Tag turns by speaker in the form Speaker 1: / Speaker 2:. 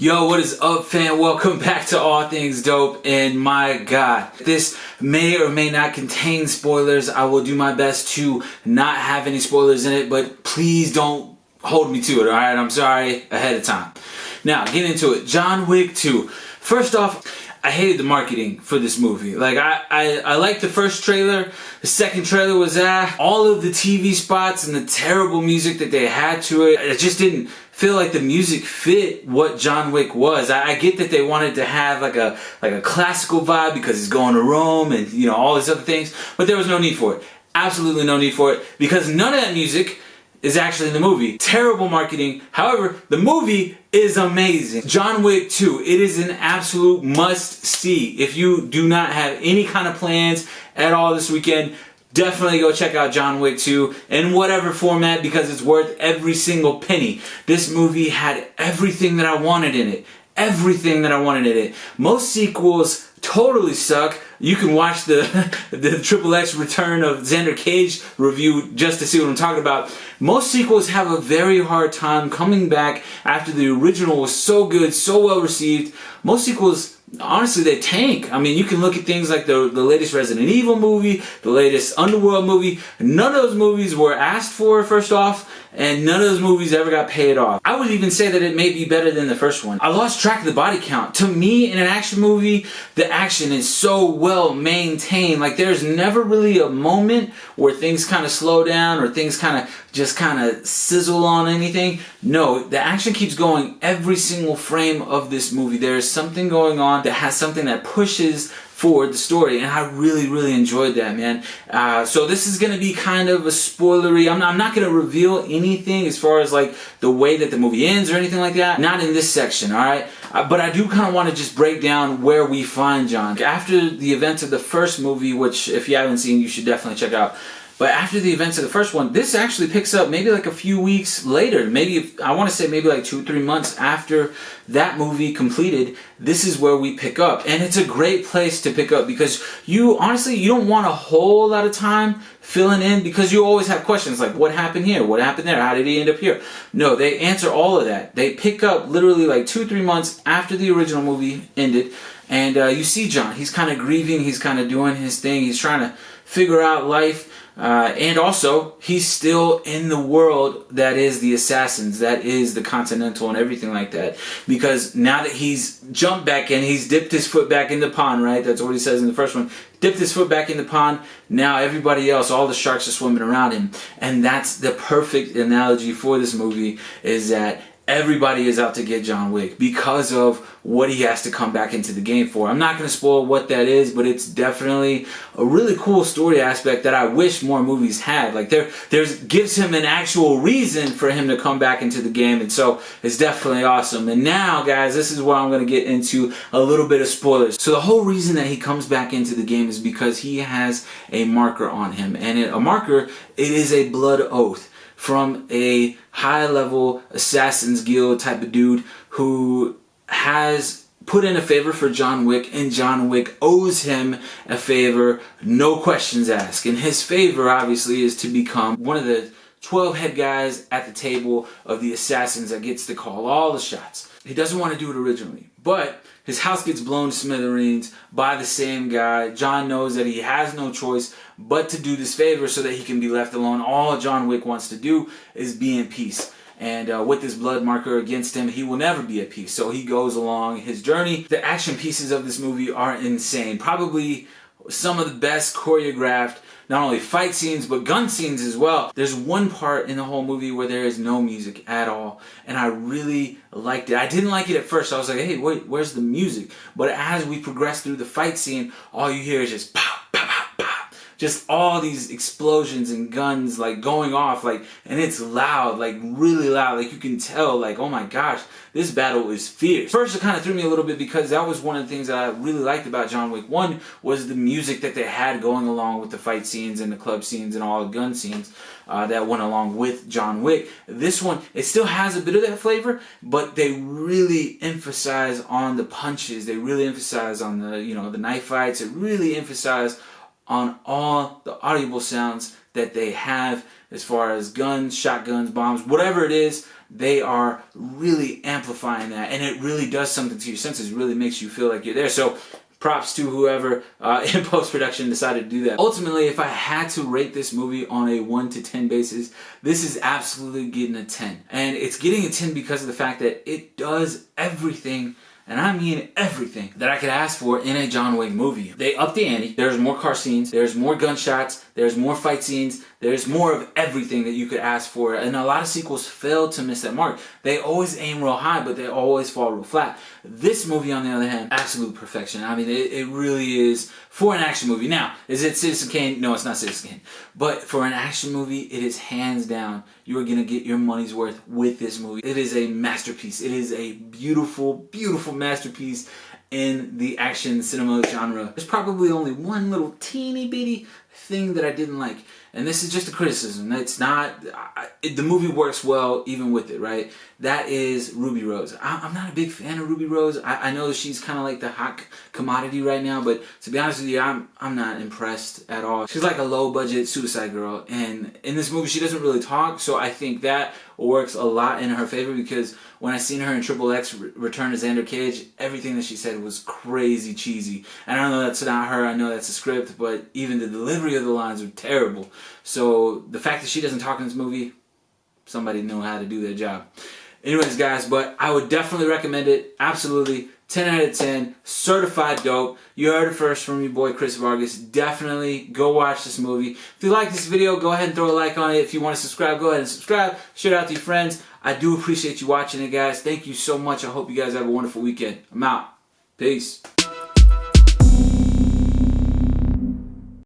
Speaker 1: Yo, what is up, fam? Welcome back to All Things Dope. And my God, this may or may not contain spoilers. I will do my best to not have any spoilers in it, but please don't hold me to it, alright? I'm sorry ahead of time. Now, get into it. John Wick 2. First off, I hated the marketing for this movie. Like, I liked the first trailer. The second trailer was all of the TV spots and the terrible music that they had to it. It just didn't feel like the music fit what John Wick was. I get that they wanted to have like a classical vibe because he's going to Rome and, you know, all these other things, but there was no need for it. Absolutely no need for it, because none of that music is actually in the movie. Terrible marketing. However, the movie is amazing. John Wick 2, it is an absolute must see. If you do not have any kind of plans at all this weekend, definitely go check out John Wick 2 in whatever format, because it's worth every single penny. This movie had everything that I wanted in it. Everything that I wanted in it. Most sequels totally suck. You can watch the XXX Return of Xander Cage review just to see what I'm talking about. Most sequels have a very hard time coming back after the original was so good, so well received. Most sequels, honestly, they tank. I mean, you can look at things like the latest Resident Evil movie, the latest Underworld movie. None of those movies were asked for, first off, and none of those movies ever got paid off. I would even say that it may be better than the first one. I lost track of the body count. To me, in an action movie, the action is so well maintained. Like, there's never really a moment where things kind of slow down or things kind of sizzle on anything. No, the action keeps going every single frame of this movie. There is something going on that has something that pushes forward the story, and I really enjoyed that, man. So this is going to be kind of a spoilery. I'm not going to reveal anything as far as like the way that the movie ends or anything like that. Not in this section, alright? But I do kind of want to just break down where we find John. After the events of the first movie, which if you haven't seen, you should definitely check out. But after the events of the first one, this actually picks up maybe like a few weeks later. Maybe, I want to say maybe like 2-3 months after that movie completed, this is where we pick up. And it's a great place to pick up because you don't want a whole lot of time filling in, because you always have questions like, what happened here? What happened there? How did he end up here? No, they answer all of that. They pick up literally like 2-3 months after the original movie ended. And you see John, he's kind of grieving, he's kind of doing his thing, he's trying to figure out life. And also, he's still in the world that is the Assassins, that is the Continental and everything like that. Because now that he's jumped back in, he's dipped his foot back in the pond, right? That's what he says in the first one. Dipped his foot back in the pond. Now everybody else, all the sharks are swimming around him. And that's the perfect analogy for this movie, is that everybody is out to get John Wick because of what he has to come back into the game for. I'm not going to spoil what that is, but it's definitely a really cool story aspect that I wish more movies had. Like, there's gives him an actual reason for him to come back into the game, and so it's definitely awesome. And now, guys, this is where I'm going to get into a little bit of spoilers. So the whole reason that he comes back into the game is because he has a marker on him, and a marker, it is a blood oath from a high-level Assassin's Guild type of dude who has put in a favor for John Wick, and John Wick owes him a favor, no questions asked. And his favor, obviously, is to become one of the 12 head guys at the table of the Assassins that gets to call all the shots. He doesn't want to do it originally, but his house gets blown to smithereens by the same guy. John knows that he has no choice but to do this favor so that he can be left alone. All John Wick wants to do is be in peace. And with this blood marker against him, he will never be at peace. So he goes along his journey. The action pieces of this movie are insane. Probably some of the best choreographed, not only fight scenes, but gun scenes as well. There's one part in the whole movie where there is no music at all, and I really liked it. I didn't like it at first. I was like, hey, wait, where's the music? But as we progress through the fight scene, all you hear is just pow, pow, pow, pow. Just all these explosions and guns like going off, like, and it's loud, like really loud. Like, you can tell, like, oh my gosh, this battle is fierce. First, it kind of threw me a little bit because that was one of the things that I really liked about John Wick 1 was the music that they had going along with the fight scenes and the club scenes and all the gun scenes that went along with John Wick. This one, it still has a bit of that flavor, but they really emphasize on the punches. They really emphasize on the, the knife fights. It really emphasized on all the audible sounds that they have as far as guns, shotguns, bombs, whatever it is, they are really amplifying that, and it really does something to your senses. It really makes you feel like you're there. So props to whoever in post-production decided to do that. Ultimately, if I had to rate this movie on a 1 to 10 basis, this is absolutely getting a 10. And it's getting a 10 because of the fact that it does everything, and I mean everything, that I could ask for in a John Wick movie. They up the ante. There's more car scenes. There's more gunshots. There's more fight scenes. There's more of everything that you could ask for. And a lot of sequels fail to miss that mark. They always aim real high, but they always fall real flat. This movie, on the other hand, absolute perfection. I mean, it really is for an action movie. Now, is it Citizen Kane? No, it's not Citizen Kane. But for an action movie, it is hands down. You are going to get your money's worth with this movie. It is a masterpiece. It is a beautiful, beautiful masterpiece in the action cinema genre. There's probably only one little teeny bitty thing that I didn't like, and this is just a criticism. It's not, the movie works well even with it, right? That is Ruby Rose. I'm not a big fan of Ruby Rose. I know she's kind of like the hot commodity right now, but to be honest with you, I'm not impressed at all. She's like a low budget Suicide Girl, and in this movie she doesn't really talk, so I think that works a lot in her favor, because when I seen her in Triple X Return to Xander Cage, everything that she said was crazy cheesy. And I know that's not her, I know that's a script, but even the delivery of the lines are terrible. So the fact that she doesn't talk in this movie, somebody knew how to do their job. Anyways, guys, but I would definitely recommend it. Absolutely. 10 out of 10. Certified dope. You heard it first from your boy Chris Vargas. Definitely go watch this movie. If you like this video, go ahead and throw a like on it. If you want to subscribe, go ahead and subscribe. Share it out to your friends. I do appreciate you watching it, guys. Thank you so much. I hope you guys have a wonderful weekend. I'm out. Peace.